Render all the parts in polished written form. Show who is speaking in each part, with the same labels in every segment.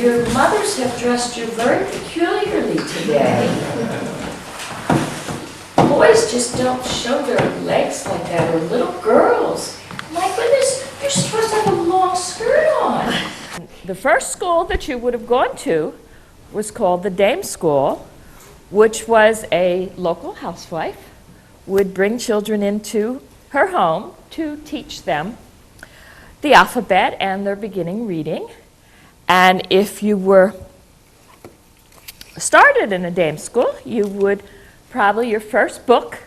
Speaker 1: Your mothers have dressed you very peculiarly today. Boys just don't show their legs like that, or little girls. My goodness, you're supposed to have a long skirt on. The first school that you would have gone to was called the Dame School, which was a local housewife would bring children into her home to teach them the alphabet and their beginning reading. And if you were started in a dame school, you would probably, your first book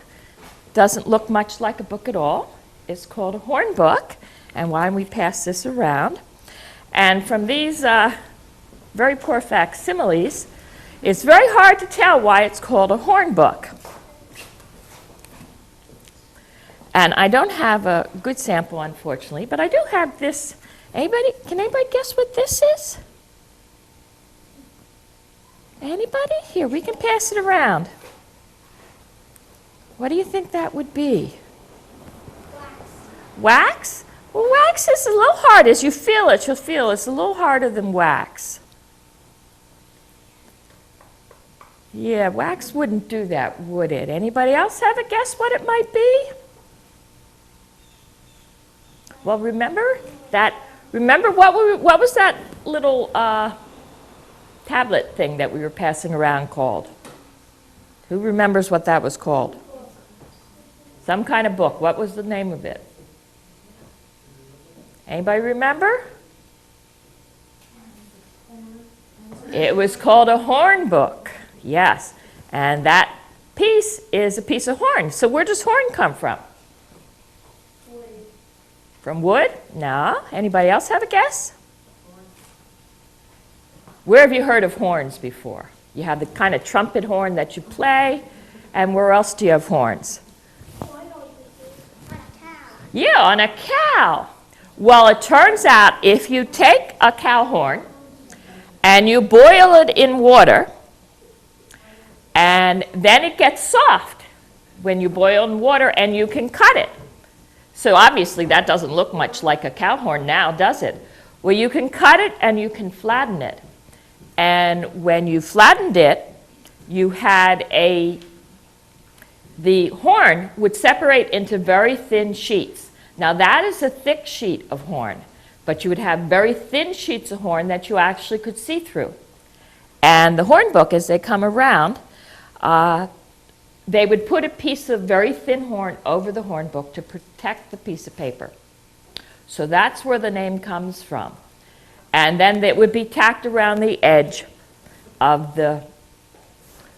Speaker 1: doesn't look much like a book at all. It's called a horn book. And why don't we pass this around? And from these very poor facsimiles, it's very hard to tell why it's called a horn book. And I don't have a good sample, unfortunately, but I do have this. Can anybody guess what this is? Anybody? Here, we can pass it around. What do you think that would be? Wax? Well, wax is a little hard. As you feel it, you'll feel it's a little harder than wax. Yeah, wax wouldn't do that, would it? Anybody else have a guess what it might be? Well, remember what was that little tablet thing that we were passing around called? Who remembers what that was called? Some kind of book. What was the name of it? Anybody remember? It was called a horn book. Yes. And that piece is a piece of horn. So where does horn come from? From wood? No. Anybody else have a guess? Where have you heard of horns before? You have the kind of trumpet horn that you play, and where else do you have horns? Yeah, on a cow. Well, it turns out if you take a cow horn and you boil it in water, and then it gets soft when you boil in water, and you can cut it. So obviously that doesn't look much like a cow horn now, does it? Well, you can cut it and you can flatten it. And when you flattened it, you had the horn would separate into very thin sheets. Now that is a thick sheet of horn, but you would have very thin sheets of horn that you actually could see through. And the horn book, as they come around, they would put a piece of very thin horn over the horn book to protect the piece of paper. So that's where the name comes from. And then it would be tacked around the edge of the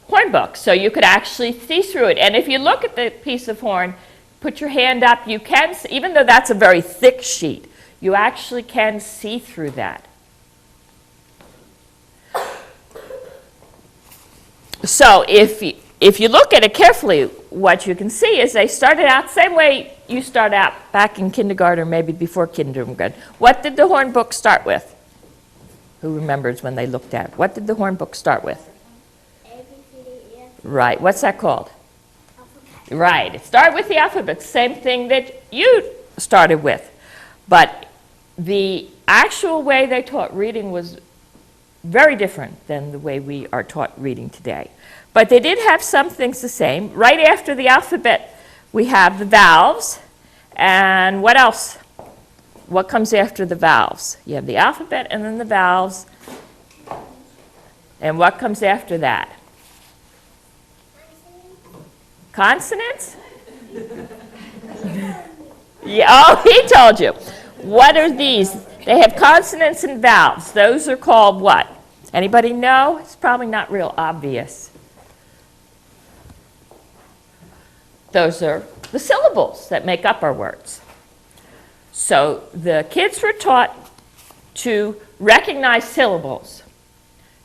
Speaker 1: horn book, so you could actually see through it. And if you look at the piece of horn, put your hand up, you can see, even though that's a very thick sheet, you actually can see through that. So if you look at it carefully, what you can see is they started out the same way you start out back in kindergarten or maybe before kindergarten. What did the horn book start with? Who remembers when they looked at it? What did the horn book start with? Right. What's that called? Alphabet. Right. It started with the alphabet, same thing that you started with. But the actual way they taught reading was very different than the way we are taught reading today. But they did have some things the same. Right after the alphabet, we have the vowels. And what else? What comes after the vowels? You have the alphabet and then the vowels. And what comes after that? Consonants? Yeah, oh, he told you. What are these? They have consonants and vowels. Those are called what? Anybody know? It's probably not real obvious. Those are the syllables that make up our words. So the kids were taught to recognize syllables.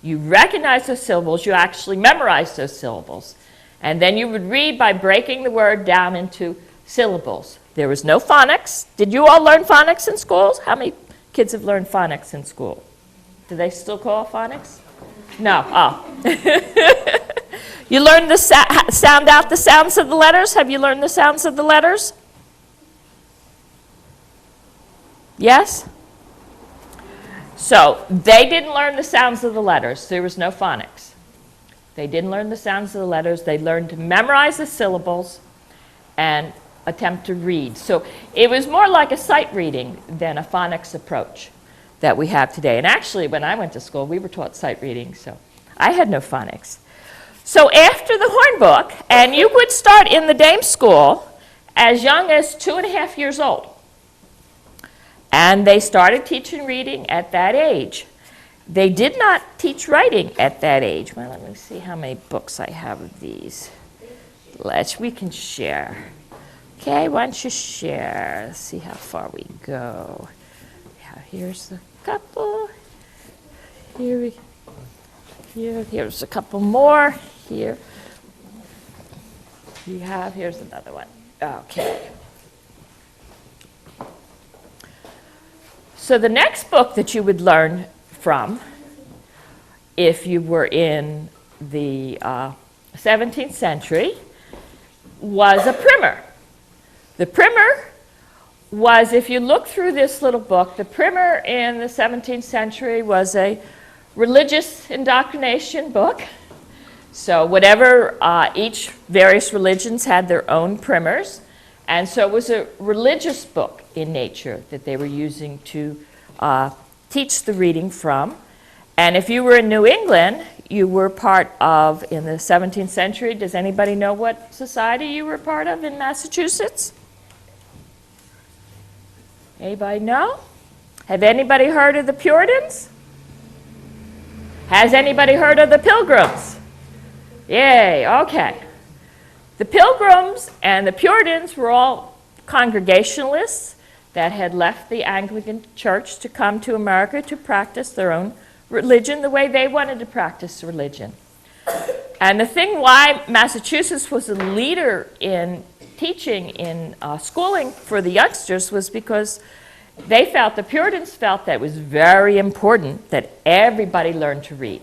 Speaker 1: You recognize those syllables, you actually memorize those syllables. And then you would read by breaking the word down into syllables. There was no phonics. Did you all learn phonics in schools? How many kids have learned phonics in school? Do they still call it phonics? No. Oh. You learn the sound out the sounds of the letters? Have you learned the sounds of the letters? Yes? So they didn't learn the sounds of the letters. There was no phonics. They didn't learn the sounds of the letters. They learned to memorize the syllables and attempt to read. So it was more like a sight reading than a phonics approach that we have today. And actually, when I went to school, we were taught sight reading, so I had no phonics. So after the hornbook, and you would start in the dame school as young as 2.5 years old. And they started teaching reading at that age. They did not teach writing at that age. Well, let me see how many books I have of these. We can share. Okay, why don't you share? Let's see how far we go. Here's a couple. Here's a couple more. Here. Here's another one. Okay. So the next book that you would learn from, if you were in the 17th century, was a primer. The primer was, if you look through this little book, the primer in the 17th century was a religious indoctrination book. So whatever, each various religions had their own primers, and so it was a religious book in nature that they were using to teach the reading from. And if you were in New England, you were part of, in the 17th century, does anybody know what society you were part of in Massachusetts? Anybody know? Have anybody heard of the Puritans? Has anybody heard of the Pilgrims? Yay, okay. The Pilgrims and the Puritans were all Congregationalists that had left the Anglican Church to come to America to practice their own religion the way they wanted to practice religion. And the thing why Massachusetts was a leader in teaching in schooling for the youngsters was because the Puritans felt that it was very important that everybody learn to read.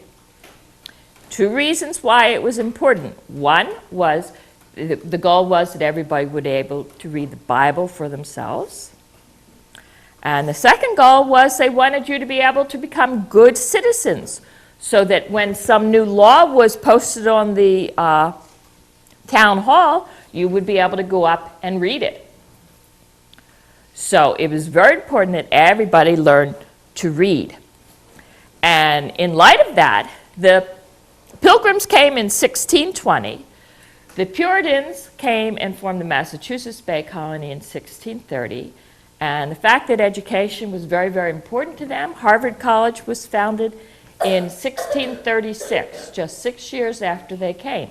Speaker 1: Two reasons why it was important. One was the goal was that everybody would be able to read the Bible for themselves. And the second goal was they wanted you to be able to become good citizens, so that when some new law was posted on the town hall, you would be able to go up and read it. So it was very important that everybody learned to read. And in light of that, the Pilgrims came in 1620. The Puritans came and formed the Massachusetts Bay Colony in 1630. And the fact that education was very, very important to them, Harvard College was founded in 1636, just 6 years after they came.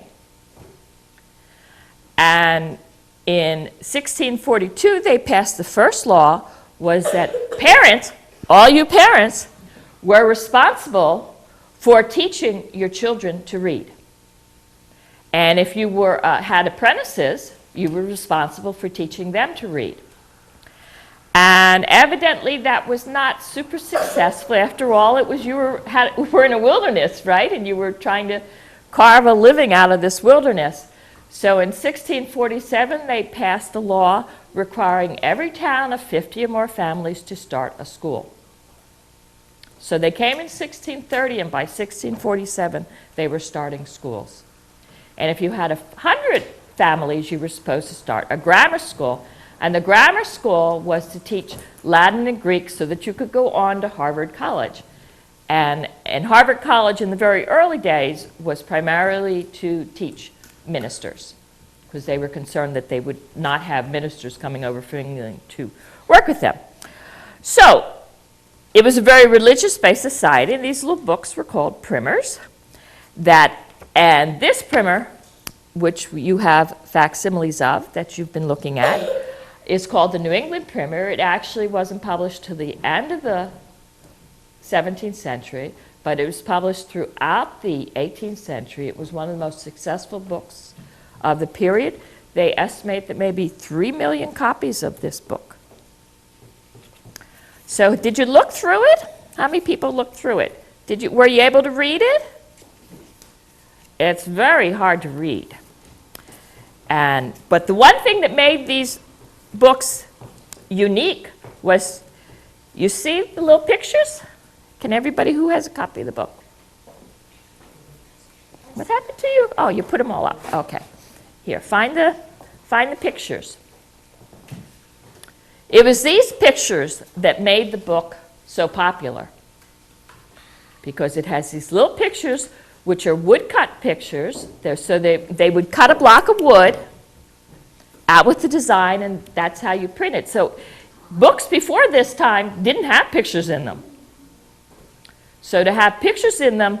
Speaker 1: And in 1642, they passed the first law, was that parents, all you parents, were responsible for teaching your children to read. And if you had apprentices, you were responsible for teaching them to read. And evidently that was not super successful. After all, it was you were in a wilderness, right? And you were trying to carve a living out of this wilderness. So in 1647, they passed a law requiring every town of 50 or more families to start a school. So they came in 1630, and by 1647, they were starting schools. And if you had 100 families, you were supposed to start a grammar school. And the grammar school was to teach Latin and Greek so that you could go on to Harvard College. And Harvard College in the very early days was primarily to teach ministers, because they were concerned that they would not have ministers coming over from England to work with them. So it was a very religious-based society, and these little books were called primers. And this primer, which you have facsimiles of that you've been looking at, is called the New England Primer. It actually wasn't published till the end of the 17th century, but it was published throughout the 18th century. It was one of the most successful books of the period. They estimate that maybe 3 million copies of this book. So did you look through it? How many people looked through it? Were you able to read it? It's very hard to read. But the one thing that made these books unique was, you see the little pictures? Can everybody who has a copy of the book? What happened to you? Oh, you put them all up. Okay. Here, find the pictures. It was these pictures that made the book so popular, because it has these little pictures which are woodcut pictures. So they would cut a block of wood out with the design, and that's how you print it. So books before this time didn't have pictures in them. So to have pictures in them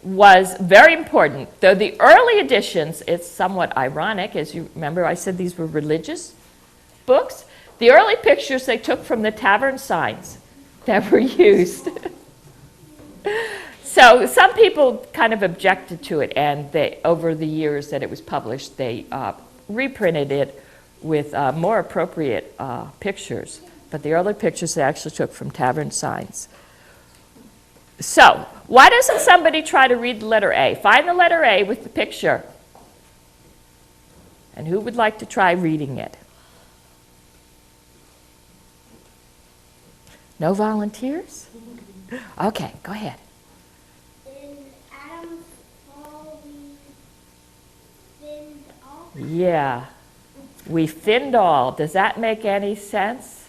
Speaker 1: was very important. Though the early editions, it's somewhat ironic, as you remember I said these were religious books. The early pictures they took from the tavern signs that were used. So some people kind of objected to it, and they, over the years that it was published, they reprinted it with more appropriate pictures. But the early pictures they actually took from tavern signs. So, why doesn't somebody try to read the letter A? Find the letter A with the picture. And who would like to try reading it? No volunteers? Okay, go ahead.
Speaker 2: In Adam's fall, we thinned all.
Speaker 1: Yeah, we thinned all. Does that make any sense?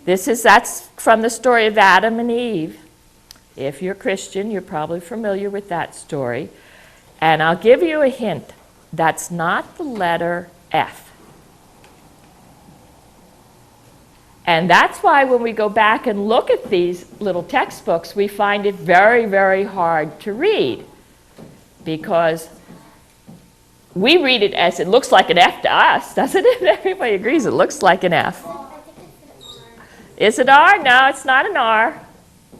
Speaker 1: That's from the story of Adam and Eve. If you're Christian, you're probably familiar with that story. And I'll give you a hint. That's not the letter F. And that's why when we go back and look at these little textbooks, we find it very, very hard to read, because we read it as it looks like an F to us, doesn't it? Everybody agrees it looks like an F. Is it R? No, it's not an R.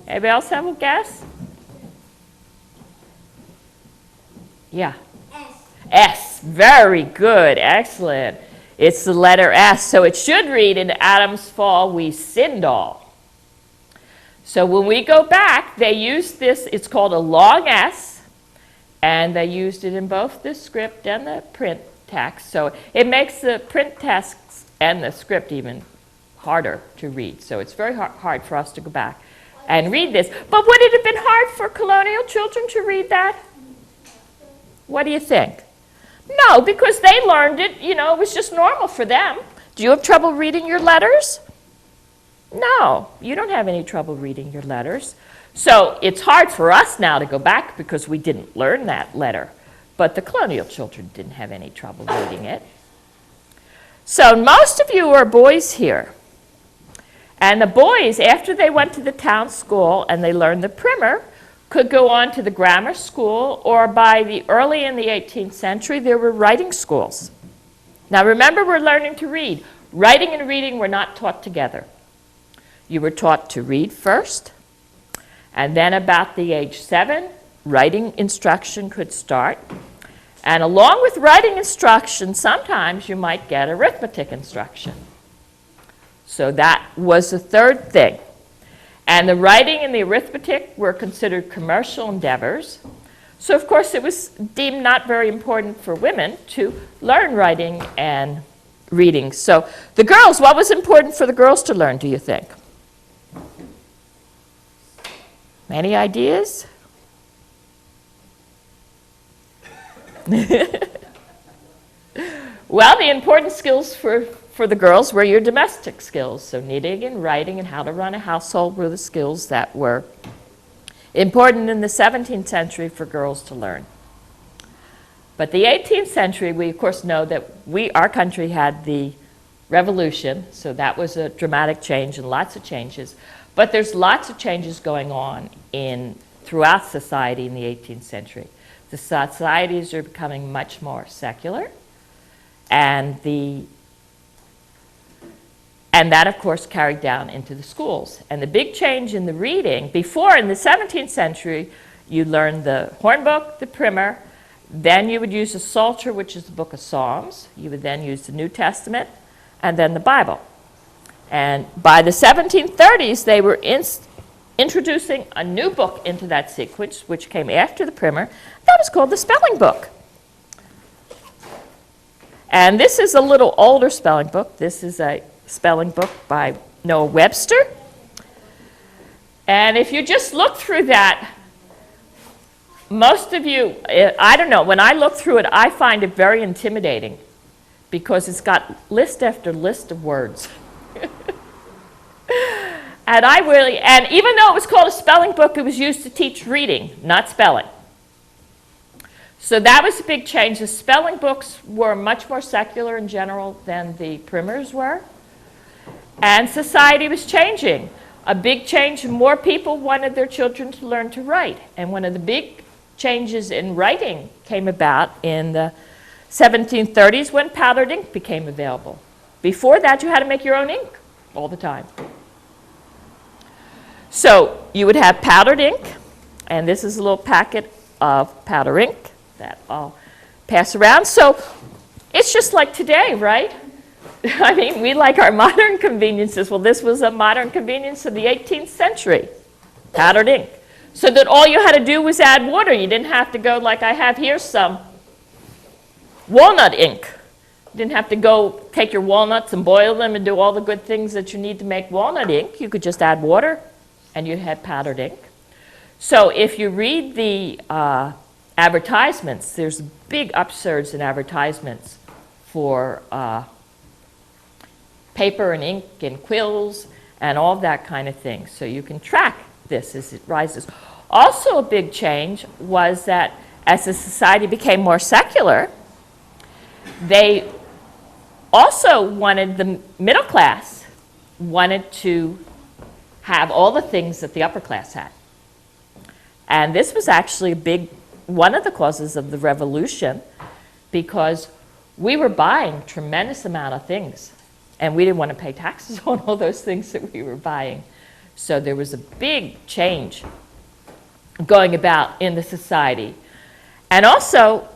Speaker 1: Anybody else have a guess? Yeah.
Speaker 2: S.
Speaker 1: S. Very good. Excellent. It's the letter S. So it should read, in Adam's fall we sinned all. So when we go back, they use this, it's called a long S, and they used it in both the script and the print text. So it makes the print text and the script even harder to read. So it's very hard for us to go back and read this. But would it have been hard for colonial children to read that? What do you think? No, because they learned it, it was just normal for them. Do you have trouble reading your letters? No, you don't have any trouble reading your letters. So it's hard for us now to go back because we didn't learn that letter. But the colonial children didn't have any trouble reading it. So most of you are boys here. And the boys, after they went to the town school and they learned the primer, could go on to the grammar school, or by the early in the 18th century, there were writing schools. Now remember, we're learning to read. Writing and reading were not taught together. You were taught to read first, and then about the age 7, writing instruction could start. And along with writing instruction, sometimes you might get arithmetic instruction. So that was the third thing. And the writing and the arithmetic were considered commercial endeavors. So of course it was deemed not very important for women to learn writing and reading. So the girls, what was important for the girls to learn, do you think? Any ideas? Well, the important skills for the girls were your domestic skills. So knitting and writing and how to run a household were the skills that were important in the 17th century for girls to learn. But the 18th century, we of course know that our country had the revolution, so that was a dramatic change and lots of changes. But there's lots of changes going on throughout society in the 18th century. The societies are becoming much more secular, and that, of course, carried down into the schools. And the big change in the reading, before in the 17th century, you learned the hornbook, the primer, then you would use the Psalter, which is the book of Psalms. You would then use the New Testament, and then the Bible. And by the 1730s, they were introducing a new book into that sequence, which came after the primer. That was called the spelling book. And this is a little older spelling book. This is a spelling book by Noah Webster. And if you just look through that, most of you, I don't know, when I look through it, I find it very intimidating because it's got list after list of words. And even though it was called a spelling book, it was used to teach reading, not spelling. So that was a big change. The spelling books were much more secular in general than the primers were. And society was changing. A big change, more people wanted their children to learn to write. And one of the big changes in writing came about in the 1730s when powdered ink became available. Before that, you had to make your own ink all the time. So you would have powdered ink, and this is a little packet of powder ink that I'll pass around. So it's just like today, right? I mean, we like our modern conveniences. Well, this was a modern convenience of the 18th century, powdered ink. So that all you had to do was add water. You didn't have to go like I have here, some walnut ink. You didn't have to go take your walnuts and boil them and do all the good things that you need to make walnut ink. You could just add water, and you had powdered ink. So if you read the advertisements, there's a big upsurge in advertisements for paper and ink and quills and all that kind of thing. So you can track this as it rises. Also a big change was that as the society became more secular, they also wanted, the middle class wanted to have all the things that the upper class had. And this was actually one of the causes of the revolution, because we were buying tremendous amount of things, and we didn't want to pay taxes on all those things that we were buying. So there was a big change going about in the society. And also,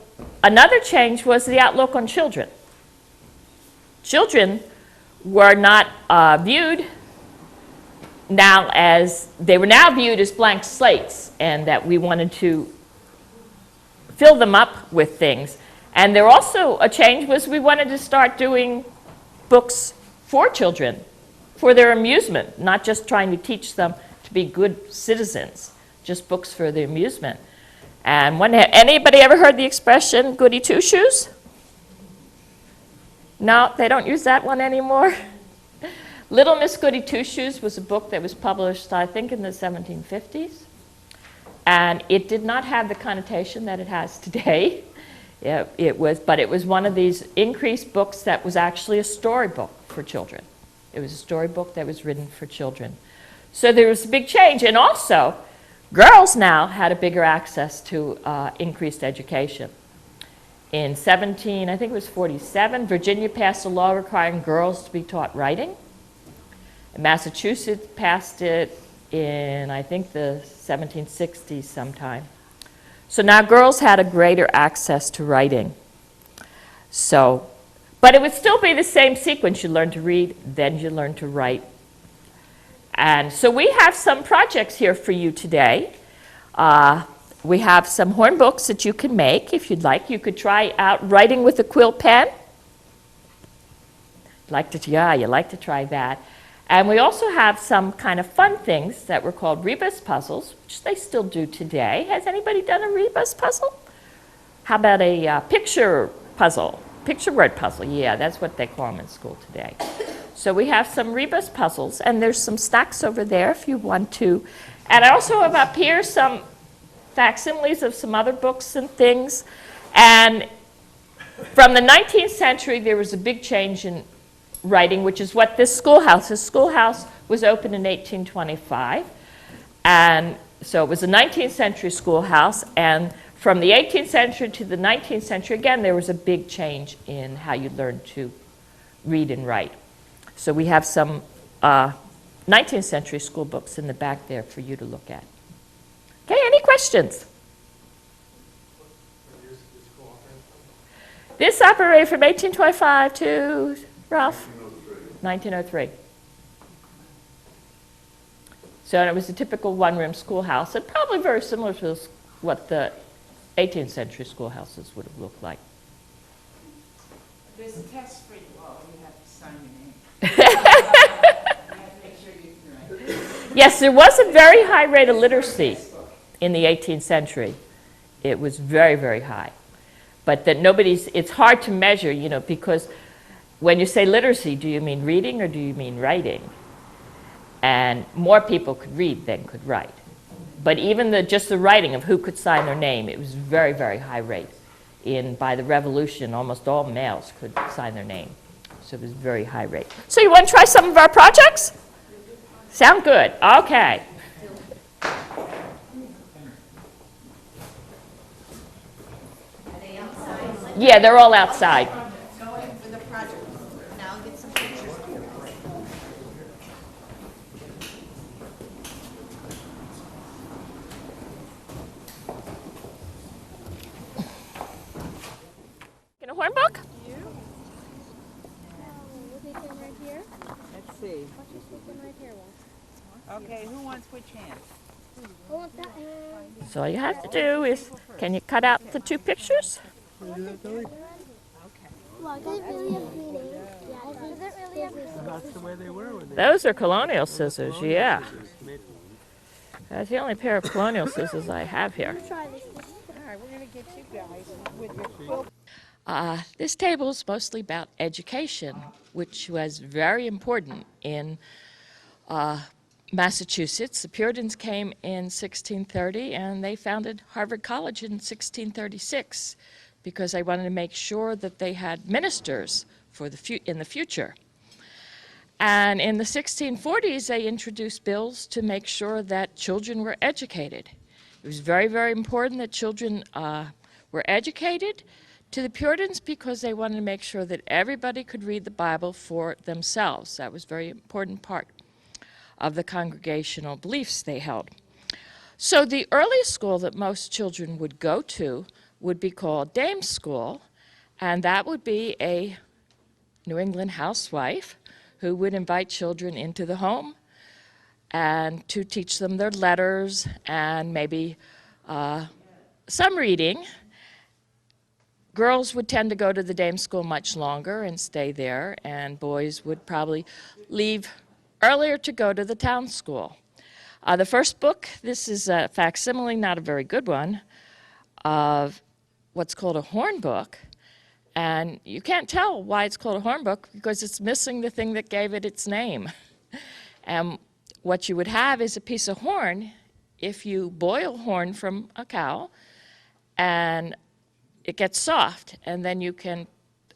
Speaker 1: another change was the outlook on children. Children were not viewed now as, they were now viewed as blank slates, and that we wanted to fill them up with things. And there also a change was we wanted to start doing books for children, for their amusement, not just trying to teach them to be good citizens, just books for their amusement. And anybody ever heard the expression goody two-shoes? No, they don't use that one anymore. Little Miss Goody Two-Shoes was a book that was published, I think, in the 1750s. And it did not have the connotation that it has today. It was one of these increased books that was actually a storybook for children. It was a storybook that was written for children. So there was a big change. And also, girls now had a bigger access to increased education. In I think it was 47, Virginia passed a law requiring girls to be taught writing. Massachusetts passed it in, I think, the 1760s sometime. So now girls had a greater access to writing. So, but it would still be the same sequence. You learn to read, then you learn to write. And so we have some projects here for you today. We have some horn books that you can make if you'd like. You could try out writing with a quill pen. You like to try that. And we also have some kind of fun things that were called Rebus Puzzles, which they still do today. Has anybody done a Rebus puzzle? How about a picture puzzle? Picture word puzzle, yeah, that's what they call them in school today. So we have some Rebus Puzzles, and there's some stacks over there if you want to. And I also have up here some facsimiles of some other books and things. And from the 19th century, there was a big change in writing, which is what this schoolhouse was opened in 1825. And so it was a 19th century schoolhouse. And from the 18th century to the 19th century, again, there was a big change in how you learned to read and write. So we have some 19th century school books in the back there for you to look at. Okay, any questions? This operated from 1825 to, Ralph? 1903. So it was a typical one-room schoolhouse, and probably very similar to what the 18th century schoolhouses would have looked like.
Speaker 3: There's a test for you all. You have to sign your name. You have to make sure you can write.
Speaker 1: Yes, there was a very high rate of literacy in the 18th century. It was very, very high. But that it's hard to measure, you know, because when you say literacy, do you mean reading or do you mean writing? And more people could read than could write. But even just the writing of who could sign their name, it was very, very high rate. By the Revolution, almost all males could sign their name. So it was very high rate. So you want to try some of our projects? Sound good. Okay.
Speaker 3: Are they outside?
Speaker 1: Yeah, they're all outside.
Speaker 3: Going for the project. Now get some pictures.
Speaker 1: In a horn book?
Speaker 2: Right here.
Speaker 4: Let's see.
Speaker 2: Right here.
Speaker 4: Okay, who wants which hand?
Speaker 2: I want that hand.
Speaker 1: So all you have to do is, can you cut out the two pictures?
Speaker 2: Well, does it really have meaning? Yeah, does it really have meaning?
Speaker 5: That's the way they were when they
Speaker 1: Those are colonial scissors, yeah. That's the only pair of colonial scissors I have here.
Speaker 2: Try this.
Speaker 4: All right, we're going to get you guys with your quilt.
Speaker 1: This table is mostly about education, which was very important in Massachusetts. The Puritans came in 1630 and they founded Harvard College in 1636 because they wanted to make sure that they had ministers for in the future. And in the 1640s, they introduced bills to make sure that children were educated. It was very, very important that children were educated to the Puritans because they wanted to make sure that everybody could read the Bible for themselves. That was a very important part of the congregational beliefs they held. So the earliest school that most children would go to would be called dame school, and that would be a New England housewife who would invite children into the home and to teach them their letters and maybe some reading. Girls would tend to go to the dame school much longer and stay there, and boys would probably leave earlier to go to the town school. The first book, this is a facsimile, not a very good one, of what's called a horn book. And you can't tell why it's called a horn book because it's missing the thing that gave it its name. And what you would have is a piece of horn if you boil horn from a cow, and it gets soft, and then you can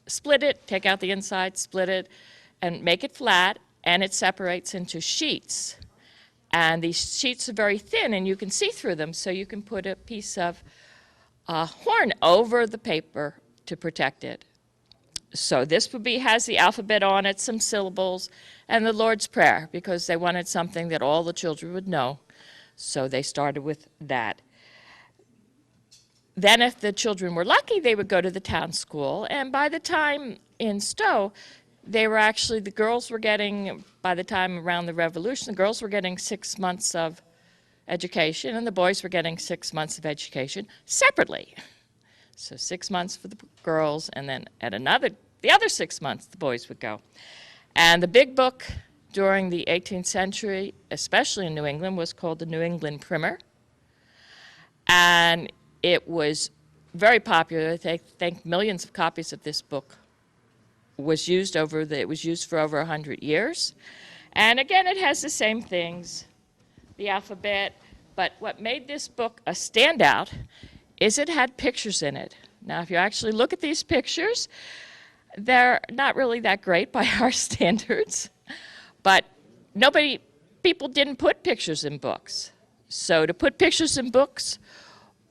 Speaker 1: split it, take out the inside, split it, and make it flat, and it separates into sheets. And these sheets are very thin, and you can see through them, so you can put a piece of horn over the paper to protect it. So this has the alphabet on it, some syllables, and the Lord's Prayer, because they wanted something that all the children would know. So they started with that. Then if the children were lucky, they would go to the town school, and by the time in Stow, the girls were getting, by the time around the Revolution, the girls were getting 6 months of education, and the boys were getting 6 months of education separately. So 6 months for the girls, and then the other 6 months, the boys would go. And the big book during the 18th century, especially in New England, was called the New England Primer. And it was very popular. I think millions of copies of this book was used for over 100 years. And again, it has the same things, the alphabet, but what made this book a standout is it had pictures in it. Now, if you actually look at these pictures, they're not really that great by our standards, but people didn't put pictures in books. So to put pictures in books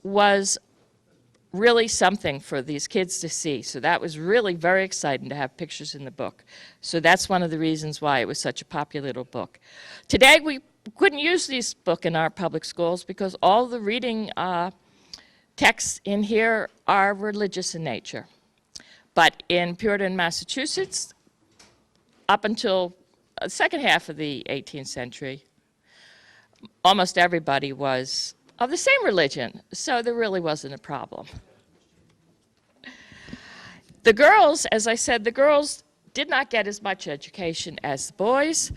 Speaker 1: was really something for these kids to see. So that was really very exciting to have pictures in the book. So that's one of the reasons why it was such a popular little book. Today we couldn't use this book in our public schools because all the reading texts in here are religious in nature. But in Puritan Massachusetts, up until the second half of the 18th century, almost everybody was of the same religion, so there really wasn't a problem. The girls, as I said, the girls did not get as much education as the boys.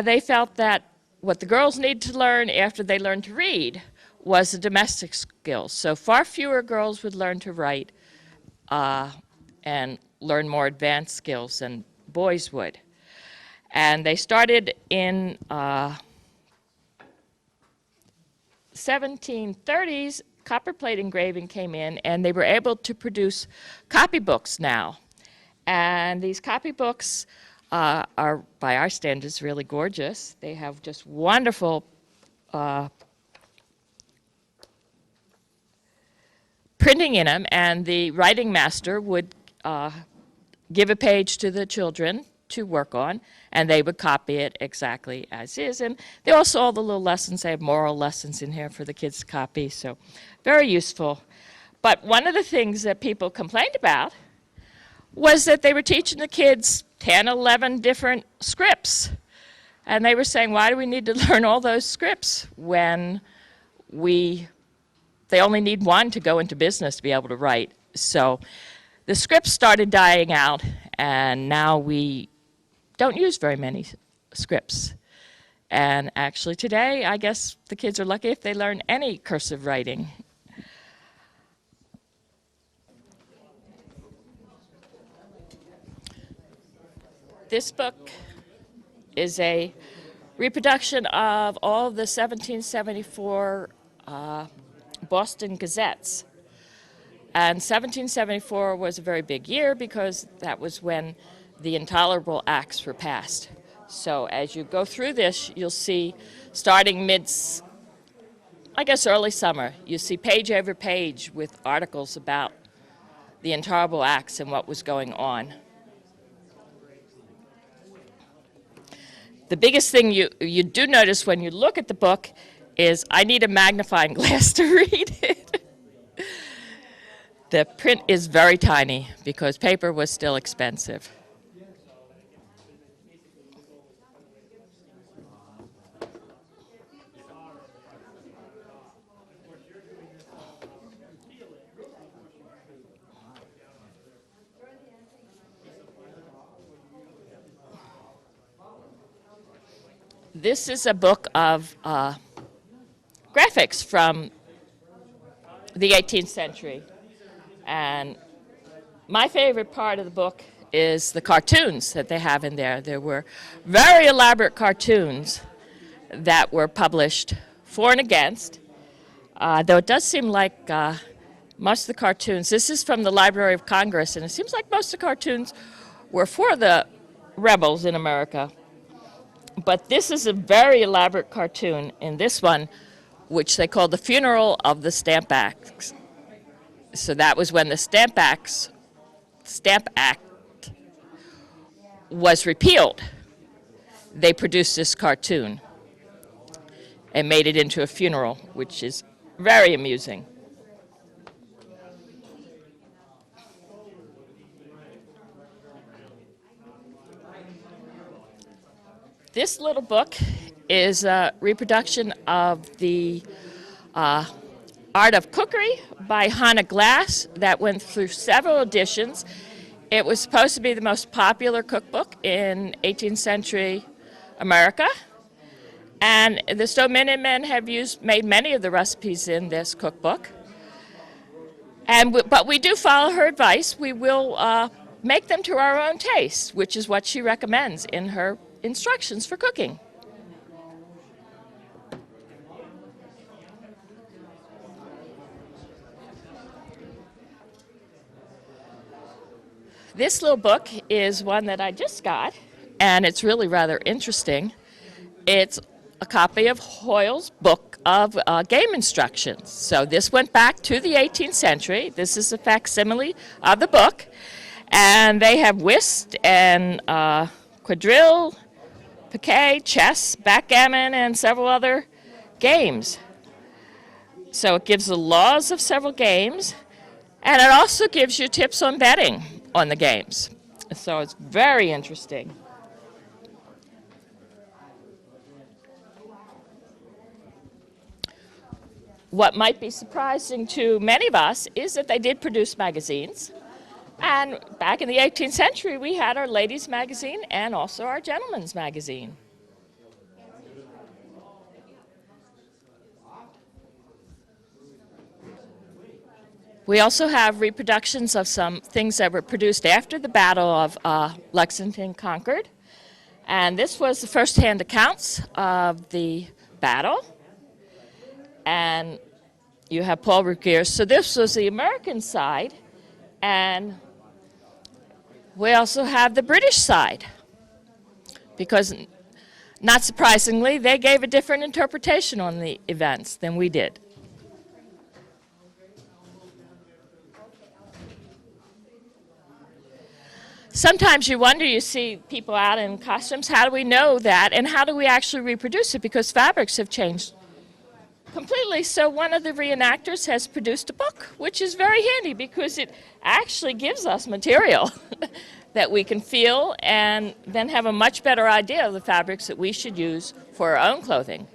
Speaker 1: They felt that what the girls needed to learn after they learned to read was the domestic skills. So far fewer girls would learn to write and learn more advanced skills than boys would. And they started in 1730s, copperplate engraving came in, and they were able to produce copybooks now. And these copybooks are, by our standards, really gorgeous. They have just wonderful printing in them, and the writing master would give a page to the children to work on, and they would copy it exactly as is. And they also, all the little lessons, they have moral lessons in here for the kids to copy, so very useful. But one of the things that people complained about was that they were teaching the kids 10, 11 different scripts. And they were saying, why do we need to learn all those scripts when they only need one to go into business to be able to write? So the scripts started dying out, and now we don't use very many scripts. And actually today, I guess the kids are lucky if they learn any cursive writing. This book is a reproduction of all of the 1774 Boston Gazettes. And 1774 was a very big year because that was when the Intolerable Acts were passed. So as you go through this, you'll see, starting early summer, you see page over page with articles about the Intolerable Acts and what was going on. The biggest thing you do notice when you look at the book is I need a magnifying glass to read it. The print is very tiny because paper was still expensive. This is a book of graphics from the 18th century. And my favorite part of the book is the cartoons that they have in there. There were very elaborate cartoons that were published for and against, though it does seem like most of the cartoons, this is from the Library of Congress, and it seems like most of the cartoons were for the rebels in America. But this is a very elaborate cartoon in this one, which they call the Funeral of the Stamp Act. So that was when the Stamp Act was repealed. They produced this cartoon and made it into a funeral, which is very amusing. This little book is a reproduction of the Art of Cookery by Hannah Glass that went through several editions. It was supposed to be the most popular cookbook in 18th century America. And the Stow Minutemen have made many of the recipes in this cookbook. But we do follow her advice. We will make them to our own taste, which is what she recommends in her instructions for cooking. This little book is one that I just got, and it's really rather interesting. It's a copy of Hoyles' book of game instructions. So this went back to the 18th century. This is a facsimile of the book, and they have whist and quadrille, piquet, chess, backgammon, and several other games. So it gives the laws of several games, and it also gives you tips on betting on the games. So it's very interesting. What might be surprising to many of us is that they did produce magazines. And back in the 18th century, we had our ladies' magazine and also our gentlemen's magazine. We also have reproductions of some things that were produced after the Battle of Lexington Concord. And this was the first-hand accounts of the battle. And you have Paul Revere. So this was the American side. And we also have the British side. Because, not surprisingly, they gave a different interpretation on the events than we did. Sometimes you wonder, you see people out in costumes, how do we know that, and how do we actually reproduce it? Because fabrics have changed completely. So one of the reenactors has produced a book, which is very handy because it actually gives us material that we can feel and then have a much better idea of the fabrics that we should use for our own clothing.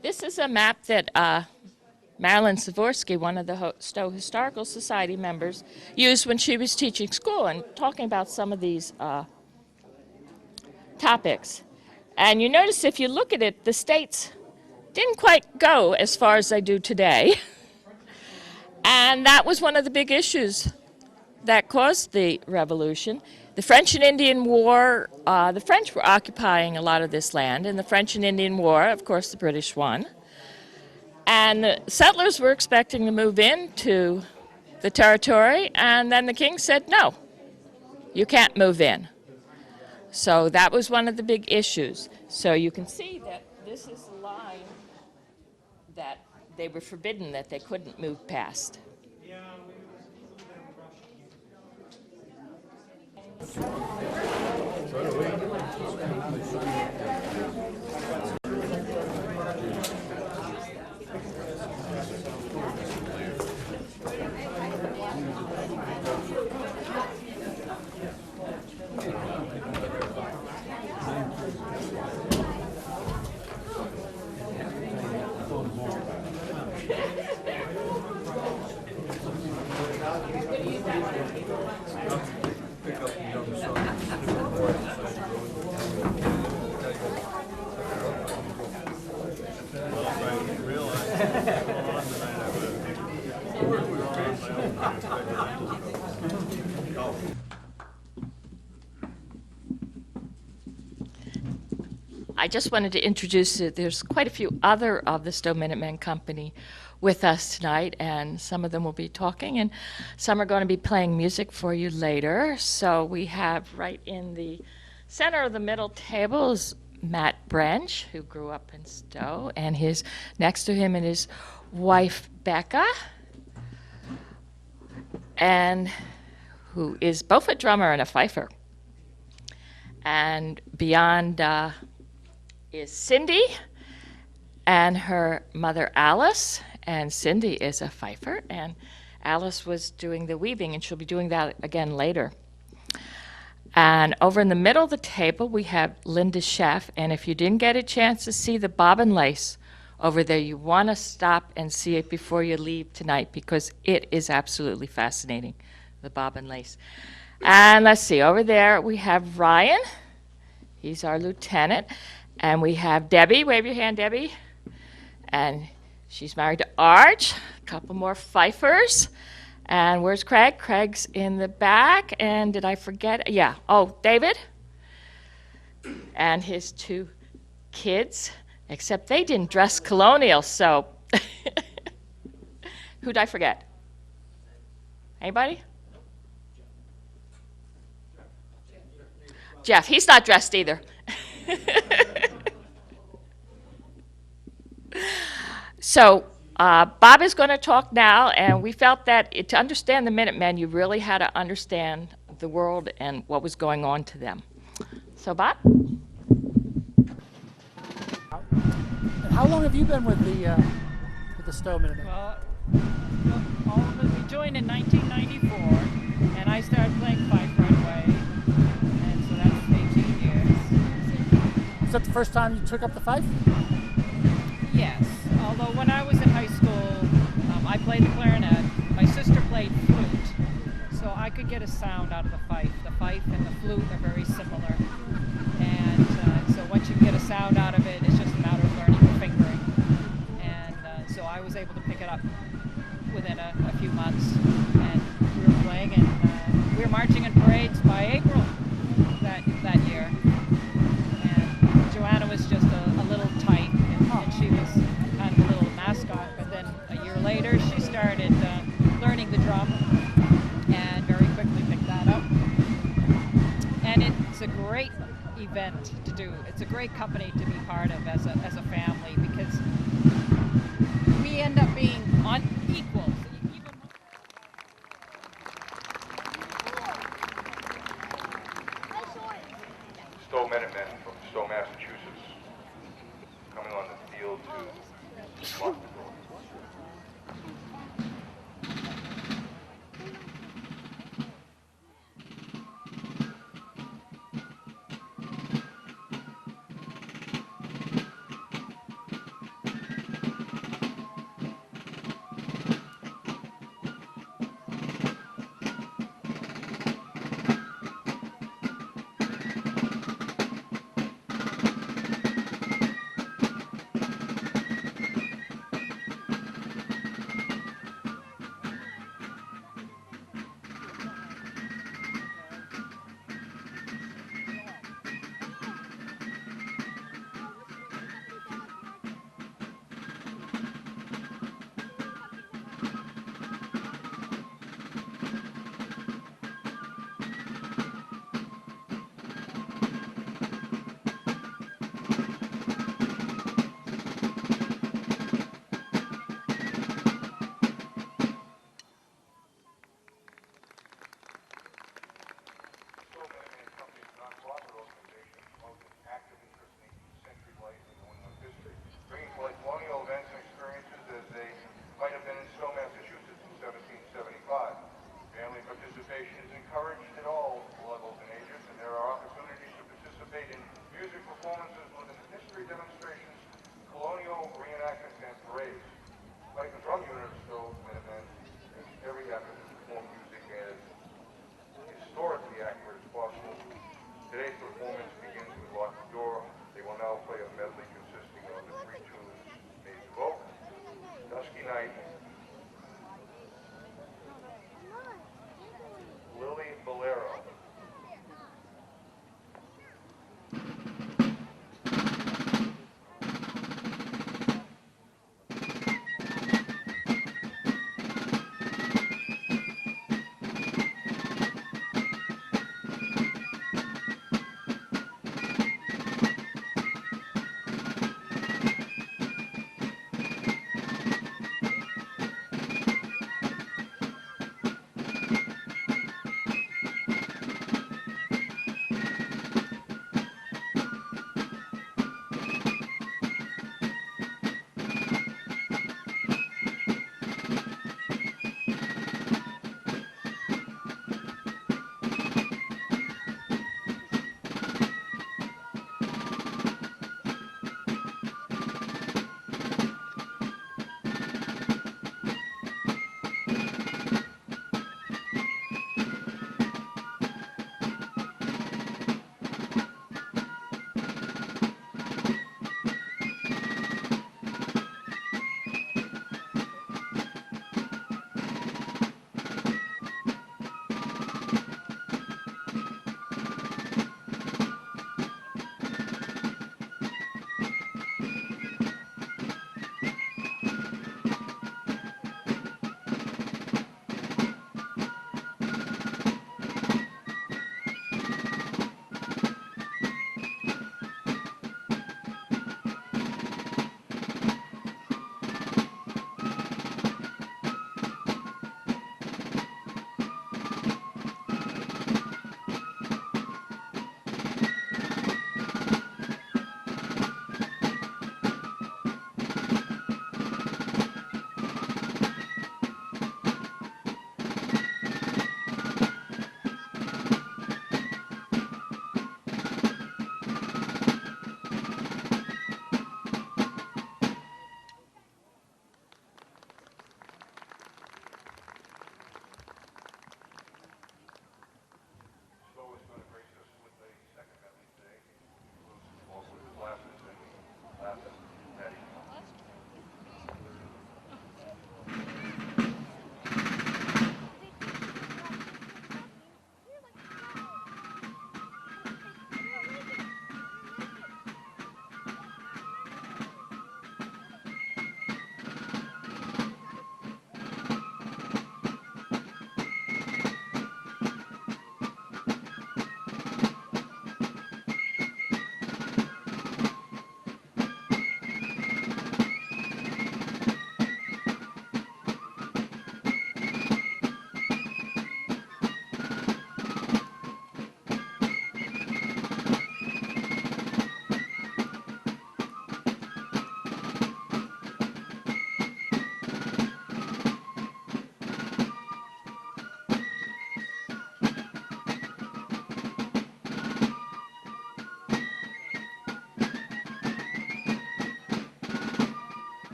Speaker 1: This is a map that Marilyn Savorsky, one of the Stow Historical Society members, used when she was teaching school and talking about some of these topics. And you notice if you look at it, the states didn't quite go as far as they do today. And that was one of the big issues that caused the revolution. The French and Indian War, the French were occupying a lot of this land. In the French and Indian War, of course, the British won. And the settlers were expecting to move into the territory, and then the king said, no, you can't move in. So that was one of the big issues. So you can see that this is the line that they were forbidden, that they couldn't move past. I just wanted to introduce you. There's quite a few other of the Stow Minutemen Company with us tonight, and some of them will be talking, and some are going to be playing music for you later. So we have right in the center of the middle table is Matt Branch, who grew up in Stow, and his next to him and his wife Becca, and who is both a drummer and a fifer. And beyond is Cindy and her mother Alice, and Cindy is a fifer, and Alice was doing the weaving, and she'll be doing that again later. And over in the middle of the table we have Linda Chef, and if you didn't get a chance to see the bobbin lace over there, you want to stop and see it before you leave tonight, because it is absolutely fascinating, the bobbin lace. And let's see, over there we have Ryan, he's our lieutenant. And we have Debbie. Wave your hand, Debbie. And she's married to Arch. A couple more fifers. And where's Craig? Craig's in the back. And did I forget? Yeah. Oh, David. And his two kids. Except they didn't dress colonial, so. Who'd I forget? Anybody? Jeff. He's not dressed either. So Bob is going to talk now, and we felt that to understand the Minutemen, you really had to understand the world and what was going on to them. So Bob?
Speaker 5: How long have you been with the Stow Minutemen?
Speaker 6: Well, all of us, we joined in 1994, and I started playing fife right away, and so that's 18 years.
Speaker 5: Was that the first time you took up the fife?
Speaker 6: Yes, although when I was in high school, I played the clarinet. My sister played flute, so I could get a sound out of the fife. The fife and the flute are very similar, and so once once you get a sound out of it, it's just a matter of learning the fingering. And so I was able to pick it up within a few months, and we were playing, and we were marching in parades by April that year. And Joanna was just a little tight, and she was kind of a little mascot. But then a year later, she started learning the drum, and very quickly picked that up. And it's a great event to do. It's a great company to be part of as a family, because we end up being on equals.
Speaker 7: Stow Minutemen from Stow, Massachusetts, coming on the field to lock the door.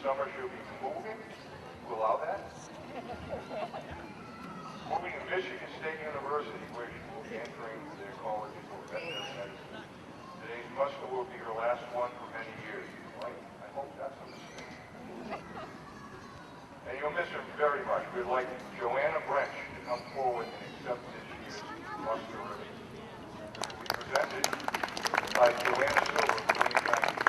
Speaker 7: summer she'll be moving. You allow that? Moving to Michigan State University, where she will be entering the college of veterinary medicine. Today's muster will be her last one for many years. Right? I hope that's a mistake. And you'll miss her very much. We'd like Joanna Brench to come forward and accept this year's muster ribbon. We presented by Joanna Silver, William County.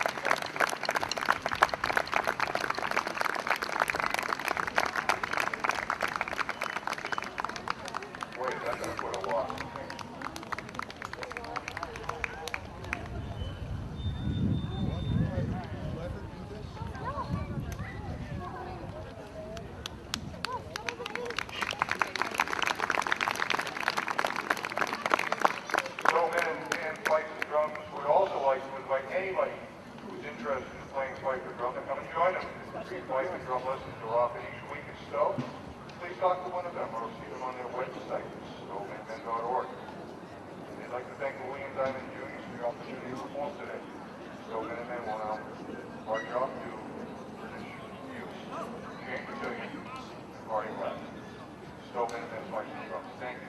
Speaker 7: Wait, that's going to put a lot. So, men and fifes and drums would also like to invite anybody who's interested in playing fife and drum to come and join them. Free fife and drum lessons are offered each week at Stow. Please talk to one of them or see them on their website, stowminutemen.org. They'd like to thank the William Diamond Juniors for the opportunity to perform today. Stow Minutemen will now march off to British use. Change Pavilion and party class. Stow Minutemen fife and drums. Thank you.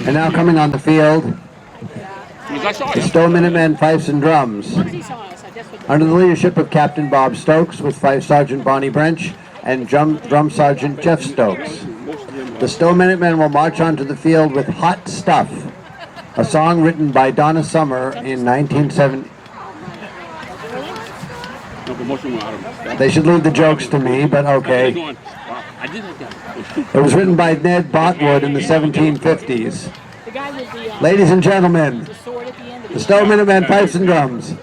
Speaker 8: And now coming on the field, the Stow Minutemen Fifes and Drums, under the leadership of Captain Bob Stokes with Fife Sergeant Bonnie Brench and Drum Sergeant Jeff Stokes. The Stow Minutemen will march onto the field with Hot Stuff, a song written by Donna Summer in 1970. They should leave the jokes to me, but okay. It was written by Ned Botwood in the 1750s. Ladies and gentlemen, the Stow Minutemen Fifes and Drums.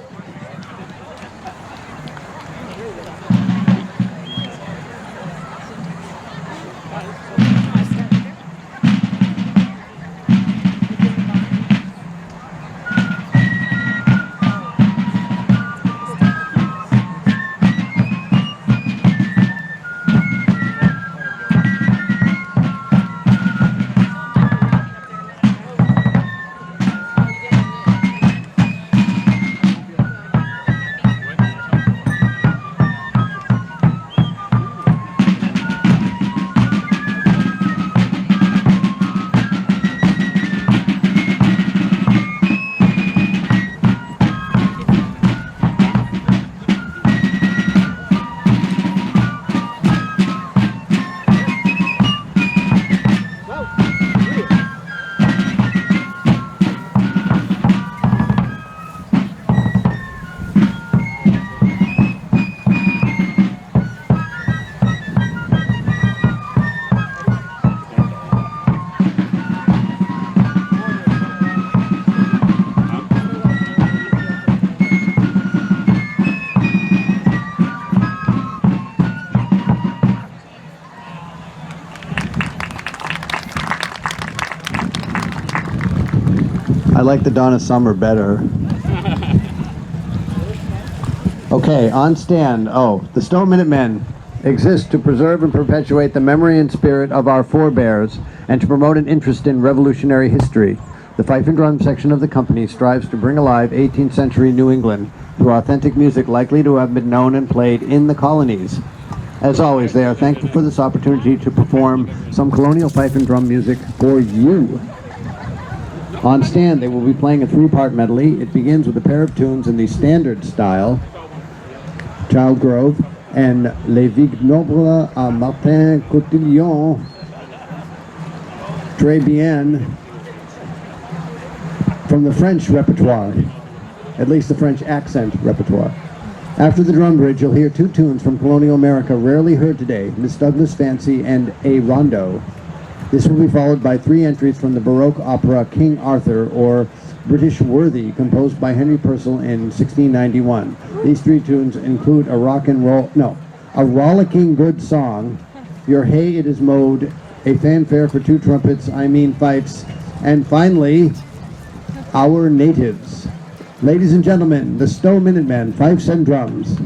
Speaker 8: like the Donna Summer better. Okay, on stand. Oh, the Stow Minutemen exist to preserve and perpetuate the memory and spirit of our forebears and to promote an interest in revolutionary history. The fife and drum section of the company strives to bring alive 18th century New England through authentic music likely to have been known and played in the colonies. As always, they are thankful for this opportunity to perform some colonial fife and drum music for you. On stand, they will be playing a three-part medley. It begins with a pair of tunes in the standard style, Child Grove, and Les Vignobles à Martin Cotillon, Très Bien, from the French repertoire, at least the French accent repertoire. After the drum bridge, you'll hear two tunes from colonial America rarely heard today, Miss Douglas Fancy and A Rondo. This will be followed by three entries from the Baroque opera King Arthur, or British Worthy, composed by Henry Purcell in 1691. These three tunes include a rollicking good song, Your Hay It Is Mowed, a fanfare for two trumpets, I mean fifes, and finally, Our Natives. Ladies and gentlemen, the Stow Minutemen, fifes and drums.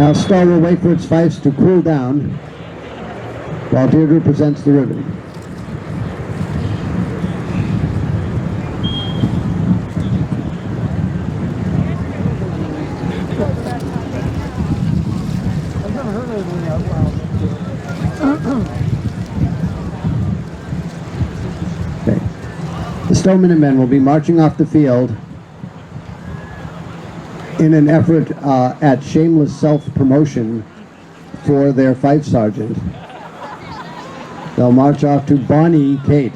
Speaker 8: Now Stow will wait for its fifes to cool down while Deirdre presents the ribbon. Okay. The Stow Minutemen will be marching off the field in an effort at shameless self-promotion for their fife sergeant. They'll march off to Bonnie Kate.